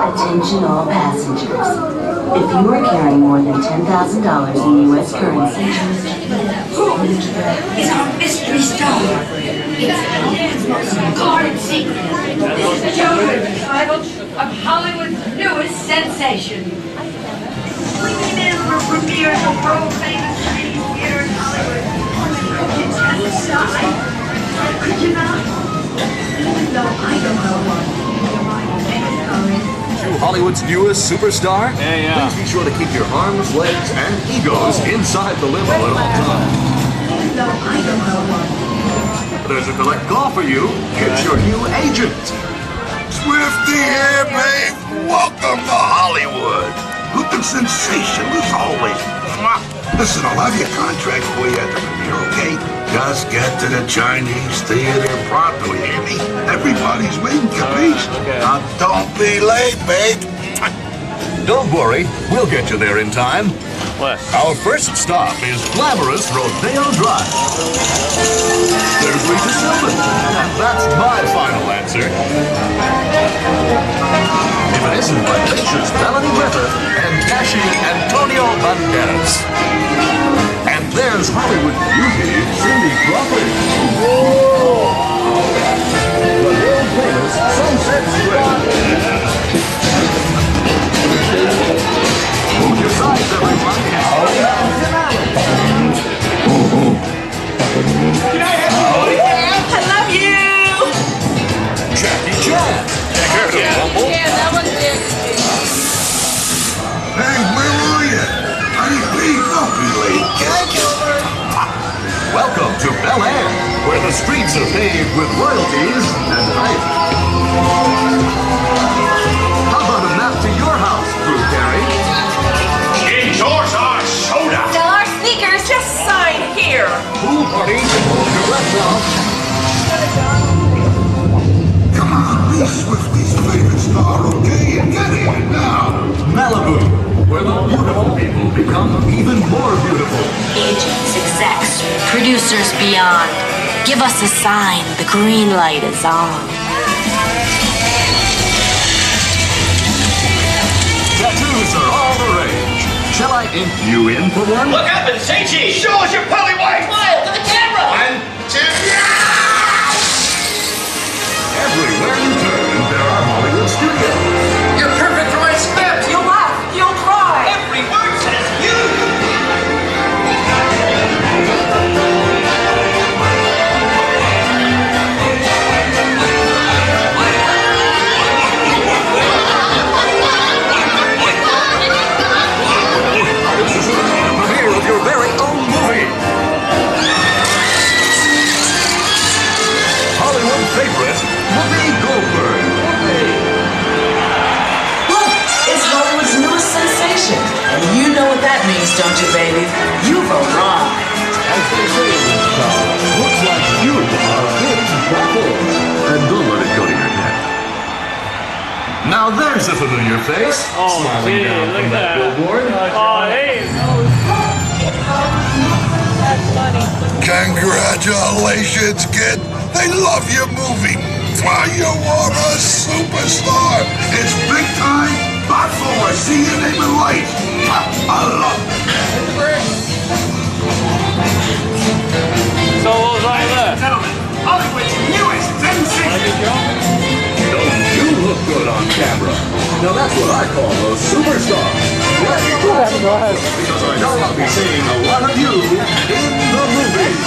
Attention all passengers. If you are carrying more than $10,000 in U.S. currency... Who is our mystery star? It's guarded secret. This is the children's title of Hollywood's newest sensation. Swinging in for premiere of the world-famous Chinese theater in Hollywood. Could you just decide? Could you not? Even though I don't know what my megastar is. Hollywood's newest superstar? Yeah. Please be sure to keep your arms, legs, and egos inside the limo at all times. No, I don't know what. There's a collect call for you. It's your new agent. Swifty here, babe. Welcome to Hollywood. Looking sensational as always. Mwah. Listen, I'll have your contract for you at the premiere, okay? Just get to the Chinese theater pronto, you hear me? Everybody's waiting, capiche? Okay. Now, don't be late, babe. Don't worry, we'll get you there in time. What? Our first stop is glamorous Rodeo Drive. There's Lisa Sylvan, and that's my final answer. If it isn't vivacious Melanie Griffith and dashing Antonio Banderas. And there's Hollywood beauty Cindy Crawford. The world-famous Sunset Strip. Hold your sides, everyone. I love you! Jackie Chan. Yeah, that was it. Hey, where are you? Honey, please don't be late. Welcome to Bel Air, where the streets are paved with royalties and hype. How about a map to your house, Drew Carey? Enjoys our soda. Sell our sneakers, just sign here. Pool party, direct now. Come on, be Swifty's favorite star, okay? Get here now. Malibu, where the beautiful people become even more beautiful. Agents, execs, producers beyond. Give us a sign. The green light is on. Tattoos are all the rage. Shall I ink you in for one? Look up and say cheese! Show us your pearly whites! Smile to the camera. 1, 2, Everywhere you turn, there are Hollywood studios. You're perfect for my script! You'll laugh, you'll cry. Every word says you! Premiere of your very own movie. Hollywood favorite, Whoopi Goldberg. Look, it's Hollywood's newest sensation. And you know what that means, don't you, baby? You've arrived. As they say in this town, looks like you are good to travel. And don't let it go to your head. Now there's a familiar face, smiling down from that billboard. Oh, hey. That's funny. Congratulations, kid. They love your movie. You are a superstar. It's big time. Lot forward. See your name in lights. I love it. So what was wrong with that? Gentlemen, Hollywood's newest sensation! Don't you look good on camera? Now that's what I call a superstar. Yes, Go ahead. because I know I'll be seeing a lot of you in the movies.